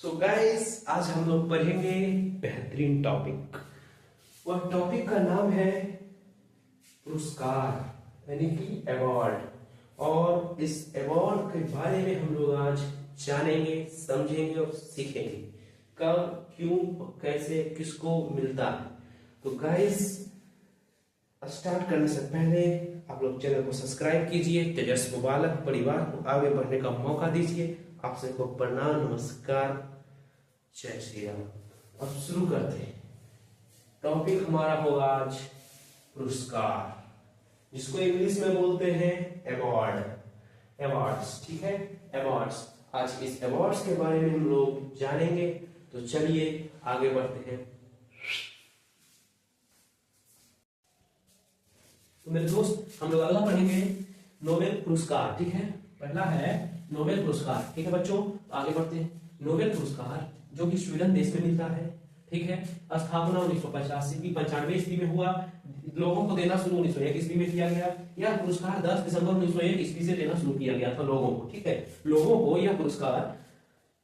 So guys, आज हम लोग पढ़ेंगे बेहतरीन टॉपिक। वह टॉपिक का नाम है पुरस्कार यानी कि अवार्ड। और इस अवार्ड के बारे में हम लोग आज जानेंगे, समझेंगे और सीखेंगे कब, क्यों, कैसे, किसको मिलता है। तो गाइस, स्टार्ट करने से पहले आप लोग चैनल को सब्सक्राइब कीजिए, तेजस्वी बालक परिवार को आगे बढ़ने का मौका दीजिए। आप सबको प्रणाम, नमस्कार, जय श्री राम। अब शुरू करते हैं। टॉपिक हमारा होगा आज पुरस्कार, जिसको इंग्लिश में बोलते हैं अवार्ड, अवार्ड्स। ठीक है, अवार्ड्स। आज इस अवार्ड्स के बारे में हम लोग जानेंगे। तो चलिए आगे बढ़ते हैं। तो मेरे दोस्त, हम लोग अगला पढ़ेंगे नोबेल पुरस्कार। ठीक है, पहला है नोबेल पुरस्कार। ठीक है बच्चों, आगे बढ़ते हैं। नोबेल पुरस्कार जो कि स्वीडन देश में मिलता है। ठीक है, स्थापना 1985 ईस्वी में हुआ। लोगों को देना शुरू 1901 ईस्वी में किया गया। यह पुरस्कार 10 दिसंबर 1901 ईस्वी से देना शुरू किया गया था लोगों को। ठीक है, लोगों को यह पुरस्कार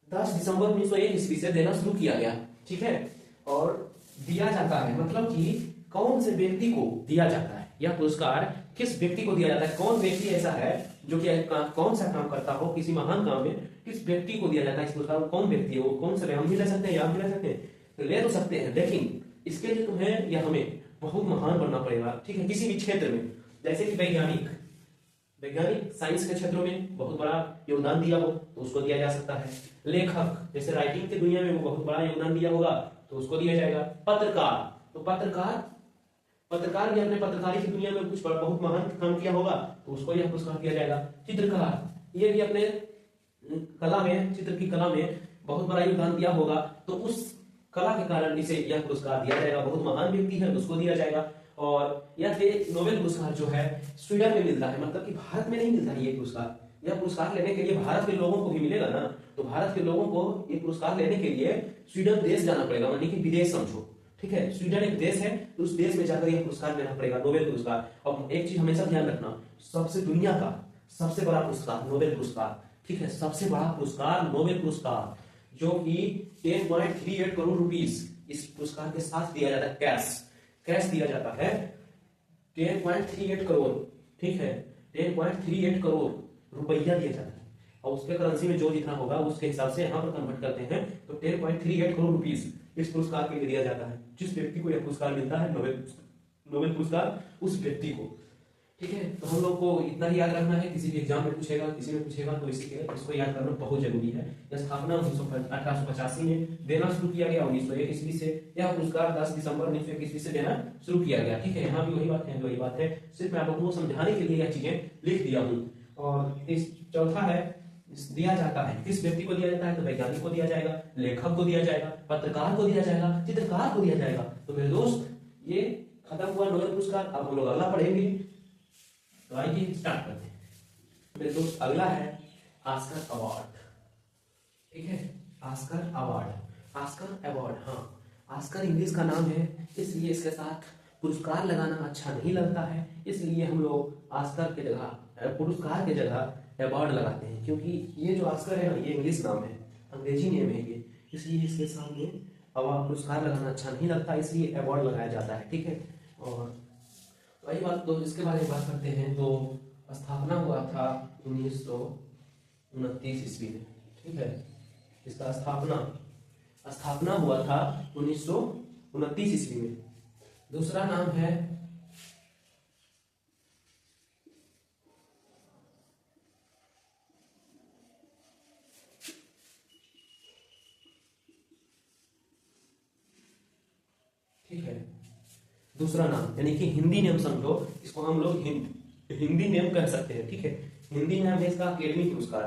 10 दिसंबर 1901 ईस्वी से देना शुरू किया गया। ठीक है, और दिया जाता है, मतलब कि कौन से व्यक्ति को दिया जाता है यह पुरस्कार, किस व्यक्ति को दिया जाता है, कौन व्यक्ति ऐसा है जो कि कौन सा काम करता हो किसी महान काम में, किस व्यक्ति को दिया जाता है इस पुरस्कार। कौन व्यक्ति है वो, कौन से, हम भी ले सकते हैं या आप भी ले सकते हैं, तो ले तो सकते हैं, लेकिन इसके लिए तुम्हें या हमें बहुत महान बनना पड़ेगा। ठीक है, किसी भी क्षेत्र में, जैसे कि वैज्ञानिक साइंस के क्षेत्रों में बहुत बड़ा योगदान दिया हो तो उसको दिया जा सकता है। लेखक, जैसे राइटिंग की दुनिया में वो बहुत बड़ा योगदान दिया होगा तो उसको दिया जाएगा। पत्रकार, तो पत्रकार भी अपने पत्रकारी की दुनिया में कुछ बहुत महान काम किया होगा तो उसको यह पुरस्कार दिया जाएगा। चित्रकार, ये भी अपने कला में, चित्र की कला में बहुत बड़ा योगदान दिया होगा तो उस कला के कारण इसे यह पुरस्कार दिया जाएगा। बहुत महान व्यक्ति है उसको दिया जाएगा। और यह नोबेल पुरस्कार जो है स्वीडन में मिलता है, मतलब कि भारत में नहीं मिलता है ये पुरस्कार। यह पुरस्कार लेने के लिए भारत के लोगों को भी मिलेगा ना, तो भारत के लोगों को ये पुरस्कार लेने के लिए स्वीडन देश जाना पड़ेगा, यानी कि विदेश समझो। ठीक है, स्वीडन एक देश है, तो उस देश में जाकर यह पुरस्कार लेना पड़ेगा, नोबेल पुरस्कार। और एक चीज हमेशा ध्यान रखना, सबसे दुनिया का सबसे बड़ा पुरस्कार नोबेल पुरस्कार। ठीक है, सबसे बड़ा पुरस्कार नोबेल पुरस्कार, जो कि 10.38 करोड़ रुपीस इस पुरस्कार के साथ दिया जाता है। कैश दिया जाता है 10.38 करोड़। ठीक है, 10.38 करोड़ रुपया दिया जाता है, और उसके करेंसी में जो जितना होगा उसके हिसाब से यहाँ पर कन्वर्ट करते हैं तो 10.38 करोड़ रुपीस इस पुरस्कार के लिए दिया जाता है। जिस व्यक्ति को यह पुरस्कार मिलता है, नोबेल पुरस्कार, उस व्यक्ति को। ठीक है, तो हम लोग को इतना ही याद रखना है, किसी भी एग्जाम में पूछेगा, किसी में पूछेगा तो इसको याद करना बहुत जरूरी है। यह स्थापना 1885 में देना शुरू किया गया, 1901 ईस्वी से यह पुरस्कार 10 दिसंबर 1901 ईस्वी से देना शुरू किया गया। ठीक है, यहाँ भी वही बात है, सिर्फ मैं आप लोगों को समझाने के लिए यह चीजें लिख दिया हूँ। और इस चौथा है, दिया जाता है, किस व्यक्ति को दिया जाता है, तो वैज्ञानिक को दिया जाएगा, लेखक को दिया जाएगा, पत्रकार को दिया जाएगा, चित्रकार को दिया जाएगा। तो मेरे दोस्त, ये खत्म हुआ नोबेल पुरस्कार। अब हम लोग अगला पढ़ेंगे, तो आइए स्टार्ट करते हैं। मेरे दोस्त, अगला है ऑस्कर अवार्ड। ठीक है, ऑस्कर अवार्ड। हाँ, ऑस्कर इंग्लिश का नाम है, इसलिए इसके साथ पुरस्कार लगाना अच्छा नहीं लगता है, इसलिए हम लोग ऑस्कर के जगह, पुरस्कार के जगह अवार्ड लगाते हैं। क्योंकि ये जो ऑस्कर है ना, ये इंग्लिश नाम है, अंग्रेजी नेम है ये, इसलिए इसके सामने अवार्ड, पुरस्कार लगाना अच्छा नहीं लगता, इसलिए अवार्ड लगाया जाता है। ठीक है, और वही बात, तो इसके बारे में बात करते हैं। तो स्थापना हुआ था 1929 ईस्वी में। ठीक है, इसका स्थापना हुआ था 1929 ईस्वी में। दूसरा नाम है दूसरा नाम, यानी कि हिंदी नेम समझो इसको, हम लोग हिंदी नेम कह सकते हैं। ठीक है, हिंदी नाम है इसका अकेडमी पुरस्कार।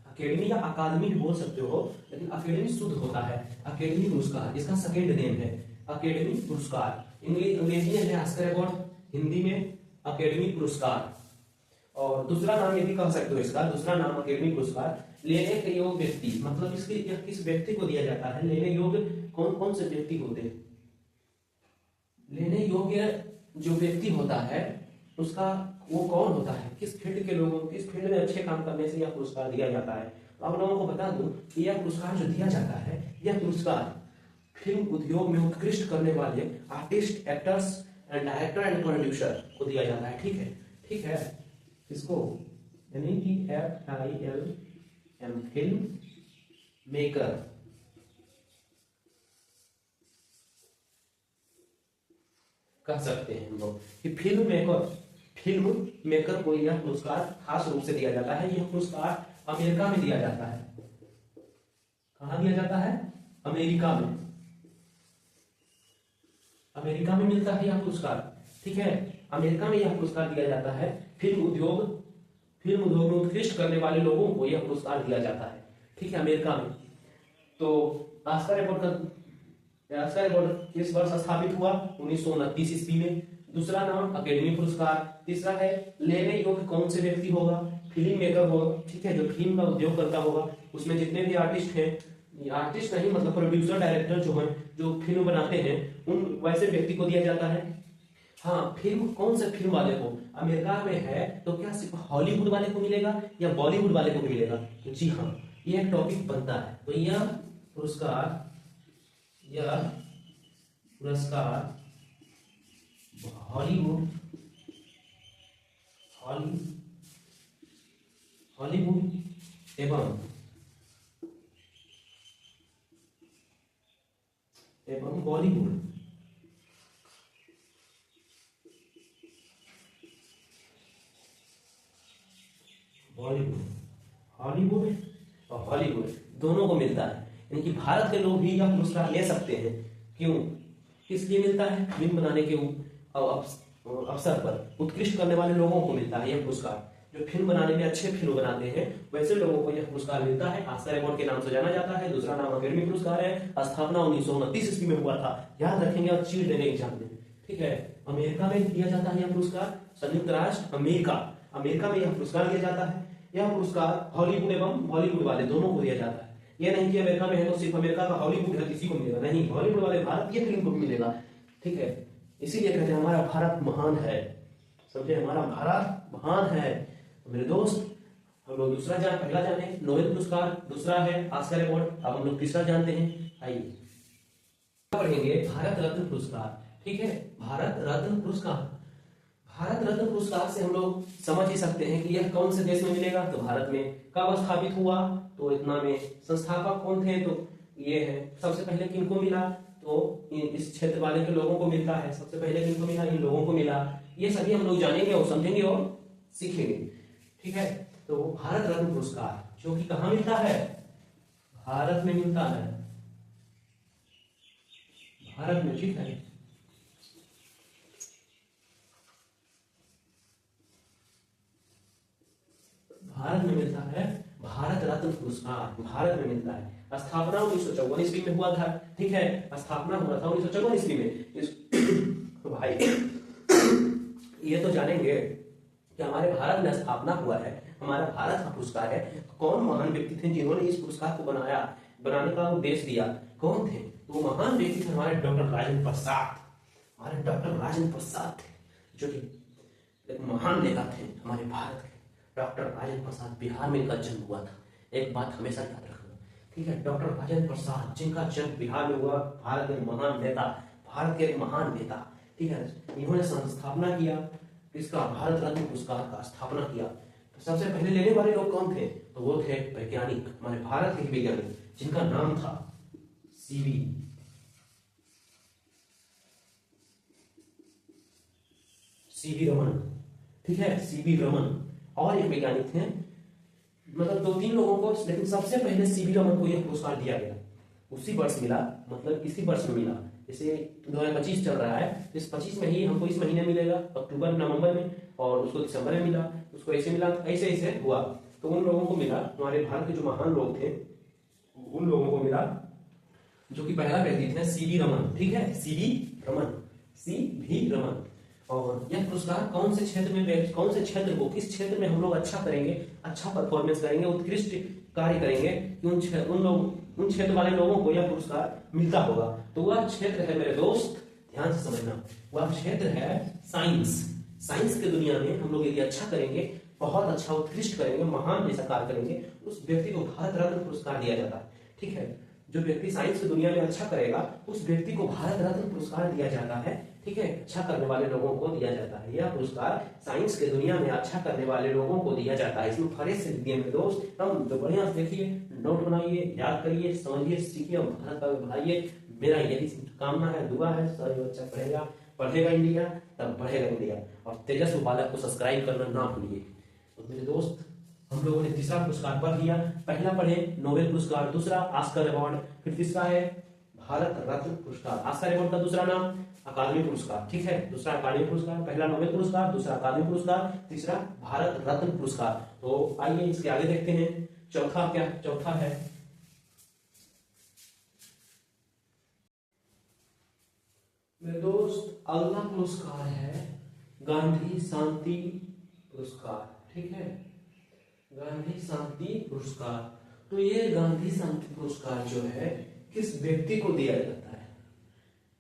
अकेडमी या अकादमी भी बोल सकते हो, लेकिन अकेडमी शुद्ध होता है। अकेडमी पुरस्कार इसका सेकेंड नेम है, अकेडमी पुरस्कार। अंग्रेजी में है ऑस्कर अवार्ड, हिंदी में अकेडमी पुरस्कार। और दूसरा नाम ये भी कह सकते हो इसका, दूसरा नाम अकेडमी पुरस्कार, लेने के योग्य व्यक्ति, मतलब इसके किस व्यक्ति को दिया जाता है, लेने योग्य कौन कौन से व्यक्ति होते हैं। लेने योग्य जो व्यक्ति होता है उसका वो कौन होता है, किस फील्ड के लोगों, किस फील्ड में अच्छे काम करने से यह पुरस्कार दिया जाता है, तो आप लोगों को बता दूं कि यह पुरस्कार जो दिया जाता है, यह पुरस्कार फिल्म उद्योग में उत्कृष्ट करने वाले artist, actors and director and producer को दिया जाता है। ठीक है, इसको यानी कि FILM फिल्म मेकर कह सकते हैं हम लोग कि फिल्म मेकर को यह पुरस्कार खास रूप से दिया जाता है। यह पुरस्कार अमेरिका में दिया जाता है। कहां दिया जाता है? अमेरिका में। अमेरिका में मिलता है यह पुरस्कार। ठीक है, अमेरिका में यह पुरस्कार दिया जाता है। फिल्म उद्योग में उत्कृष्ट करने वाले लोगों को यह पुरस्कार दिया जाता है। ठीक है, अमेरिका में। तो ऑस्कर अवार्ड किस वर्ष स्थापित हुआ? 1929 ईस्वी में। दूसरा नाम अकेडमी पुरस्कार। तीसरा है लेने योग्य कौन से व्यक्ति होगा? फिल्म मेकर होगा। ठीक है, जो फिल्म का उद्योग करता होगा, उसमें जितने भी आर्टिस्ट हैं, आर्टिस्ट नहीं मतलब प्रोड्यूसर, डायरेक्टर जो हैं, जो फिल्म बनाते हैं, उन वैसे व्यक्ति को दिया जाता है। हाँ, फिल्म कौन से फिल्म वाले को? अमेरिका में है तो क्या सिर्फ हॉलीवुड वाले को मिलेगा या बॉलीवुड वाले को भी मिलेगा? तो जी हाँ, ये एक टॉपिक बनता है। तो यह पुरस्कार हॉलीवुड एवं बॉलीवुड हॉलीवुड और हॉलीवुड दोनों को मिलता है। यानी कि भारत के लोग भी यह पुरस्कार ले सकते हैं। क्यों? किस लिए मिलता है? फिल्म बनाने के अवसर पर उत्कृष्ट करने वाले लोगों को मिलता है यह पुरस्कार। जो फिल्म बनाने में अच्छे फिल्म बनाते हैं, वैसे लोगों को यह पुरस्कार मिलता है। ऑस्कर अवार्ड के नाम से जाना जाता है। दूसरा नाम अकेडमी पुरस्कार है। स्थापना 1929 ईस्वी में हुआ था। याद रखेंगे और चीट देने एग्जाम में। ठीक है, अमेरिका में दिया जाता है यह पुरस्कार। संयुक्त राष्ट्र अमेरिका में यह पुरस्कार दिया जाता है। यह पुरस्कार हॉलीवुड एवं बॉलीवुड वाले दोनों को दिया जाता है। यह नहीं कि अमेरिका में है तो सिर्फ अमेरिका का हॉलीवुड है किसी को मिलेगा, नहीं, हॉलीवुड वाले भारतीय फिल्म को भी मिलेगा। ठीक है, इसीलिए कहते हैं हमारा भारत महान है। समझे, हमारा भारत महान है। तो मेरे दोस्त, हम लोग पहला जाने नोबेल पुरस्कार, दूसरा है ऑस्कर अवार्ड। अब हम लोग तीसरा जानते हैं। आइए पढ़ेंगे भारत रत्न पुरस्कार। ठीक है, भारत रत्न पुरस्कार से हम लोग समझ ही सकते हैं कि यह कौन से देश में मिलेगा। तो भारत में। कब स्थापित हुआ? तो इतना में। संस्थापक कौन थे? तो ये है। सबसे पहले किनको मिला? तो इस क्षेत्र वाले के लोगों को मिलता है। सबसे पहले किनको मिला? इन लोगों को मिला। ये सभी हम लोग जानेंगे और समझेंगे और सीखेंगे। ठीक है, तो भारत रत्न पुरस्कार जो कि कहाँ मिलता है? भारत में मिलता है। भारत में। ठीक है, भारत में मिलता है भारत रत्न पुरस्कार। भारत में मिलता है। स्थापना 1954 ईस्वी में हुआ था। ठीक है, स्थापना हुआ था 1954 ईस्वी में। तो भाई ये तो जानेंगे कि हमारे भारत में स्थापना हुआ है, हमारा भारत का पुरस्कार है। कौन महान व्यक्ति थे जिन्होंने इस पुरस्कार को बनाने का उद्देश्य दिया? कौन थे? तो महान व्यक्ति थे हमारे डॉक्टर राजेंद्र प्रसाद। हमारे डॉक्टर राजेंद्र प्रसाद थे, जो कि एक महान नेता थे हमारे भारत के। डॉक्टर राजेंद्र प्रसाद, बिहार में इनका जन्म हुआ था। एक बात हमेशा याद रखना। ठीक है, डॉक्टर राजेंद्र प्रसाद जिनका जन्म बिहार में हुआ, भारत के महान नेता, भारत के एक महान नेता। ठीक है, इन्होंने स्थापना किया इसका, भारत रत्न पुरस्कार का स्थापना किया। तो सबसे पहले लेने वाले लोग कौन थे? तो वो थे वैज्ञानिक, हमारे भारत के वैज्ञानिक, जिनका नाम था सीवी रमन। ठीक है, सीवी रमन। और एक वैज्ञानिक थे, मतलब 2-3 लोगों को, लेकिन सबसे पहले सीवी रमन को यह पुरस्कार दिया गया। उसी वर्ष मिला, मतलब इसी वर्ष में मिला। जैसे 2025 चल रहा है, इस 25 में ही हमको इस महीने मिलेगा, अक्टूबर नवंबर में, और उसको दिसंबर में मिला, उसको ऐसे मिला, ऐसे ऐसे हुआ। तो उन लोगों को मिला, हमारे भारत के जो महान लोग थे उन लोगों को मिला, जो कि पहला व्यक्ति थे सीवी रमन। ठीक है, सीवी रमन। और यह पुरस्कार कौन से क्षेत्र को, किस क्षेत्र में हम लोग अच्छा करेंगे, अच्छा परफॉर्मेंस करेंगे, उत्कृष्ट कार्य करेंगे कि उन क्षेत्र वाले लोगों को यह पुरस्कार मिलता होगा। तो वह क्षेत्र है मेरे दोस्त, ध्यान से समझना, वह क्षेत्र है साइंस। साइंस की दुनिया में हम लोग यदि अच्छा करेंगे बहुत अच्छा उत्कृष्ट करेंगे, महान जैसा कार्य करेंगे, उस व्यक्ति को भारत रत्न पुरस्कार दिया जाता है। ठीक है, जो व्यक्ति साइंस की दुनिया में अच्छा करेगा उस व्यक्ति को भारत रत्न पुरस्कार दिया जाता है। ठीक है, अच्छा करने वाले लोगों को दिया जाता है। यह पुरस्कार साइंस की दुनिया में अच्छा करने वाले लोगों को दिया जाता है। इसमें फरेज से दिए मेरे दोस्त, हम तो बढ़िया से देखिए, नोट बनाइए, याद करिए, समझिए, सीखिए और भारत का बढ़ाइए। मेरा यही कामना है, दुआ है, सभी बच्चा पढ़ेगा, पढ़ेगा इंडिया, तब बढ़ेगा इंडिया। और तेजस्वी बालक को सब्सक्राइब करना ना भूलिए। तो मेरे दोस्त, हम लोगों ने तीसरा पुरस्कार पढ़ लिया। पहला पढ़े नोबेल पुरस्कार, दूसरा ऑस्कर अवार्ड, फिर तीसरा है भारत रत्न पुरस्कार। ऑस्कर अवार्ड का दूसरा नाम अकादमी पुरस्कार। ठीक है, दूसरा अकादमी पुरस्कार, पहला नोबेल पुरस्कार, दूसरा अकादमी पुरस्कार, तीसरा भारत रत्न पुरस्कार। तो आइए इसके आगे देखते हैं। चौथा क्या, चौथा है मेरे दोस्त, अगला पुरस्कार है गांधी शांति पुरस्कार। ठीक है, गांधी शांति पुरस्कार। तो ये गांधी शांति पुरस्कार जो है किस व्यक्ति को दिया जाता है,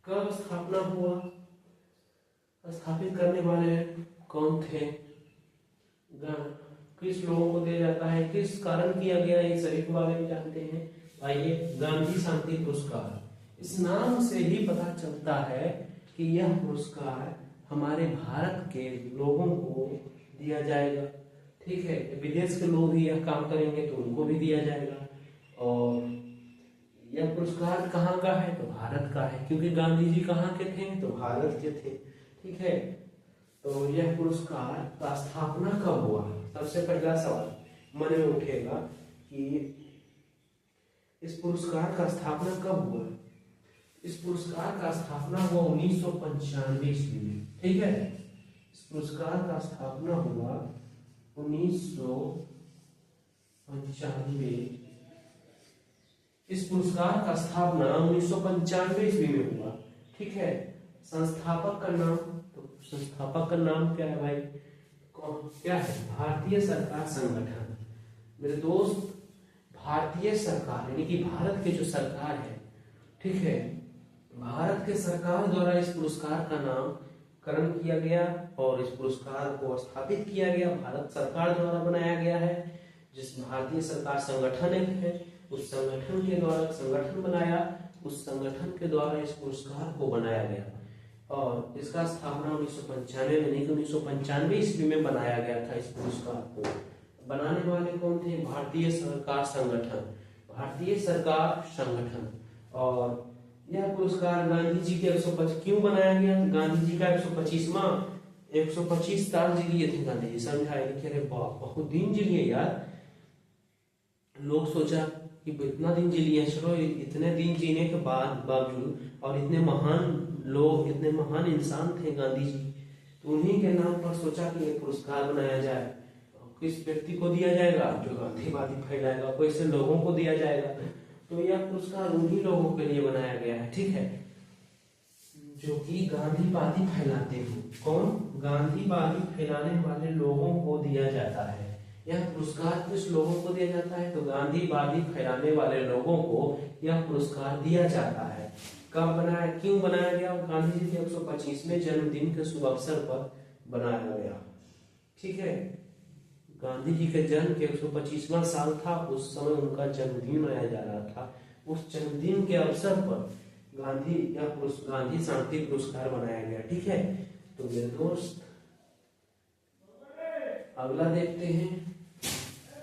कब स्थापना हुआ, स्थापित करने वाले कौन थे, किस लोगों को दिया जाता है, किस कारण किया गया, ये सभी के बारे में जानते हैं। आइए, गांधी शांति पुरस्कार, इस नाम से ही पता चलता है कि यह पुरस्कार हमारे भारत के लोगों को दिया जाएगा। ठीक है, विदेश के लोग भी यह काम करेंगे तो उनको भी दिया जाएगा। और यह पुरस्कार कहाँ का है, तो भारत का है, क्योंकि गांधी जी कहाँ के थे, तो भारत के थे। ठीक है, तो यह पुरस्कार का स्थापना कब हुआ, सबसे पहला सवाल मन में उठेगा कि इस पुरस्कार का स्थापना कब हुआ। इस पुरस्कार का स्थापना हुआ 1995 ईस्वी में। ठीक है, इस पुरस्कार का स्थापना हुआ 1995। इस पुरस्कार का स्थापना 1995 ईस्वी में हुआ। ठीक है, संस्थापक का नाम, तो संस्थापक का नाम क्या है भाई, कौन क्या है, भारतीय सरकार संगठन। मेरे दोस्त, भारतीय सरकार यानी कि भारत के जो सरकार है, ठीक है, भारत के सरकार द्वारा इस पुरस्कार का नामकरण किया गया और इस पुरस्कार को स्थापित किया गया, भारत सरकार द्वारा बनाया गया है। जिस भारतीय सरकार संगठन है, उस संगठन के द्वारा संगठन बनाया, उस संगठन के द्वारा इस पुरस्कार को बनाया गया और इसका स्थापना 1995 में, नहीं 1995 ईस्वी में बनाया गया था। इस पुरस्कार को बनाने वाले कौन थे, भारतीय सरकार संगठन, भारतीय सरकार संगठन। और यह पुरस्कार गांधी जी के 125 क्यों बनाया गया, गांधी जी का 125 साल जी लिए थे गांधी जी। समझाए कि अरे बहुत दिन जी लिए यार, लोग सोचा कि इतना दिन जी लिए, चलो इतने दिन जीने के बावजूद और इतने महान लोग, इतने महान इंसान थे गांधी जी, तो उन्हीं के नाम पर सोचा कि एक पुरस्कार बनाया जाए। किस व्यक्ति को दिया जाएगा, जो गांधीवादी फैलाएगा, कैसे लोगों को दिया जाएगा। तो यह पुरस्कार उन्हीं लोगों के लिए बनाया गया है। ठीक है, जो कि गांधीवादी फैलाते हैं। कौन, गांधीवादी फैलाने वाले लोगों को दिया जाता है। यह पुरस्कार किस लोगों को दिया जाता है, तो गांधीवादी फैलाने वाले लोगों को यह पुरस्कार दिया जाता है। कब बनाया, क्यों बनाया गया, गांधी जी के 125वें जन्मदिन के शुभ अवसर पर बनाया गया। ठीक है, गांधी जी के जन्म के 125वां साल था, उस समय उनका जन्मदिन मनाया जा रहा था। उस जन्मदिन के अवसर पर गांधी शांति पुरस्कार बनाया गया। ठीक है, तो मेरे दोस्त अगला देखते हैं।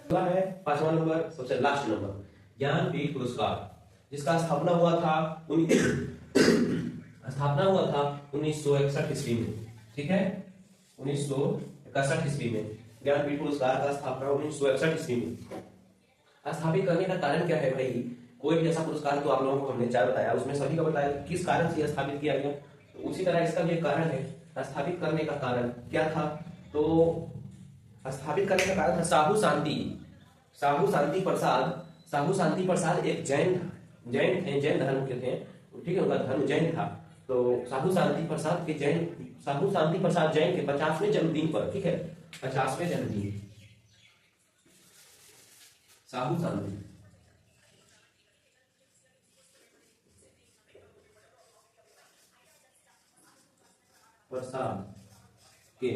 अगला है 5वां नंबर, सबसे लास्ट नंबर, ज्ञानपीठ पुरस्कार, जिसका स्थापना हुआ था 1961 ईस्वी में। ठीक है, 1961 ईस्वी में ज्ञानपीठ पुरस्कार का स्थापना 1961 ईस्वी में। स्थापित करने का कारण क्या है भाई, कोई भी ऐसा पुरस्कार तो आप लोगों को हमने चार बताया, उसमें सभी का बताया किस कारण से स्थापित किया गया, तो उसी तरह इसका भी कारण है। स्थापित करने का कारण क्या था, तो स्थापित करने का कारण था साहू शांति प्रसाद एक जैन धर्म के थे। ठीक है, उनका धर्म जैन था। तो साहू शांति प्रसाद जैन के 50वें जन्मदिन पर, ठीक है, 50वें जन्मदिन साहू शांति प्रसाद के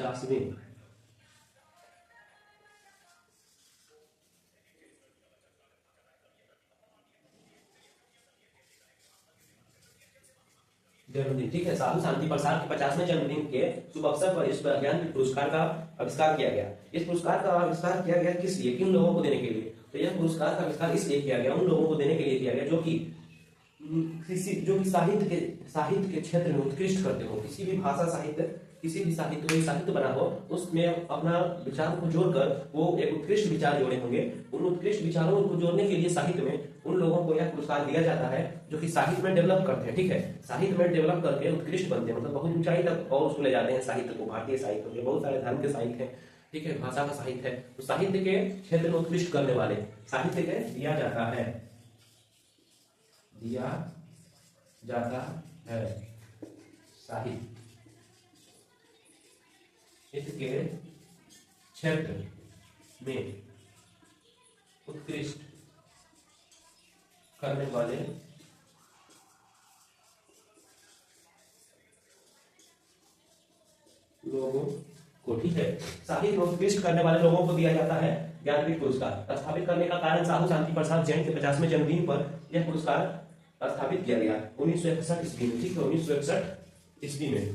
50वें जन्मदिन, ठीक है, साधु शांति प्रसाद के 50वें जन्मदिन के शुभ अवसर पर इस ज्ञानपीठ पुरस्कार का आविष्कार किया गया। इस पुरस्कार का आविष्कार किया गया किस लिए, किन लोगों को देने के लिए? तो यह पुरस्कार का आविष्कार इसलिए किया गया, उन लोगों को देने के लिए किया गया जो कि साहित्य के क्षेत्र में उत्कृष्ट करते हो। किसी भी भाषा साहित्य, किसी भी साहित्य कोई साहित्य बना हो, उसमें अपना विचार को जोड़कर वो एक उत्कृष्ट विचार जोड़े होंगे। उन उत्कृष्ट विचारों को जोड़ने के लिए साहित्य में उन लोगों को यह पुरस्कार दिया जाता है जो कि साहित्य में डेवलप करते हैं, ठीक है, साहित्य में डेवलप करके उत्कृष्ट बनते हैं, मतलब बहुत ऊंचाई तक और उसको ले जाते हैं साहित्य को। भारतीय साहित्य में बहुत सारे धर्म के साहित्य है, ठीक है, भाषा का साहित्य है, तो साहित्य के क्षेत्र में उत्कृष्ट करने वाले साहित्य के दिया जाता है साहित्य के क्षेत्र में उत्कृष्ट करने वाले लोगों को, ठीक है, साहित्य में उत्कृष्ट करने वाले लोगों को दिया जाता है ज्ञानपीठ पुरस्कार। स्थापित करने का कारण साधु शांति प्रसाद जैन के 50वें जन्मदिन पर यह पुरस्कार स्थापित किया गया 1961 ईस्वी में, ठीक है, 1961 ईस्वी में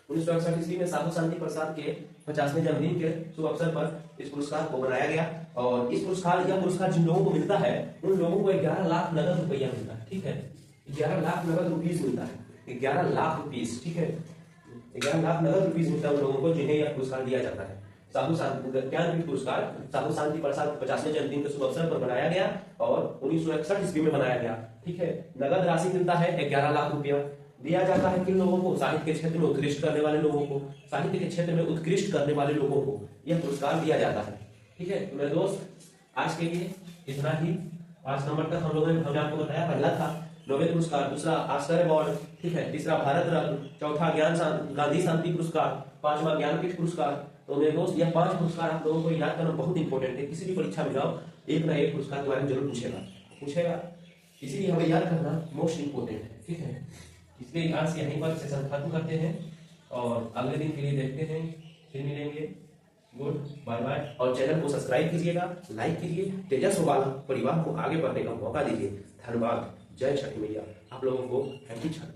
1961 ईस्वी में साधु शांति प्रसाद के 50वें जन्मदिन के शुभ अवसर पर इस पुरस्कार को बनाया गया। और इस पुरस्कार, यह पुरस्कार जिन लोगों को मिलता है उन लोगों को 11 लाख नगद रुपया मिलता है, ठीक है, 11 लाख नगद रुपीज मिलता है, 11 लाख रुपीज, ठीक है, 11 लाख नगद रुपीज मिलता है उन लोगों को जिन्हें यह पुरस्कार दिया जाता है। साधु शांति ज्ञानपीठ पुरस्कार साधु शांति प्रसाद 50वें जन्मदिन के शुभ अवसर पर बनाया गया और 1961 ईस्वी में बनाया गया, ठीक है। नगद राशि मिलता है 11 लाख रुपया, दिया जाता है किन लोगों को, साहित्य के क्षेत्र में उत्कृष्ट करने वाले लोगों को, साहित्य के क्षेत्र में उत्कृष्ट करने वाले लोगों को यह पुरस्कार दिया जाता है, ठीक है। तो मेरे दोस्त आज के लिए इतना ही। 5 नंबर तक हम लोगों ने, हमने आपको बताया, पहला था नोबेल पुरस्कार, दूसरा आस्कर अवार्ड, ठीक है, तीसरा भारत रत्न, चौथा गांधी शांति पुरस्कार, 5वां ज्ञानपीठ पुरस्कार। तो मेरे दोस्त यह 5 पुरस्कार आप लोगों को याद करना बहुत इंपॉर्टेंट है। किसी भी परीक्षा में जाओ एक ना एक पुरस्कार के बारे में जरूर पूछेगा, इसीलिए हमें याद करना मोस्ट इंपोर्टेंट है, ठीक है। इसलिए आज से यहीं पर सेशन खत्म करते हैं और अगले दिन के लिए देखते हैं, फिर मिलेंगे। Goodbye bye. और चैनल को सब्सक्राइब कीजिएगा, लाइक कीजिए, तेजस परिवार को आगे बढ़ने का मौका दीजिए। धन्यवाद। जय छठी मैया। आप लोगों को हैप्पी छठ।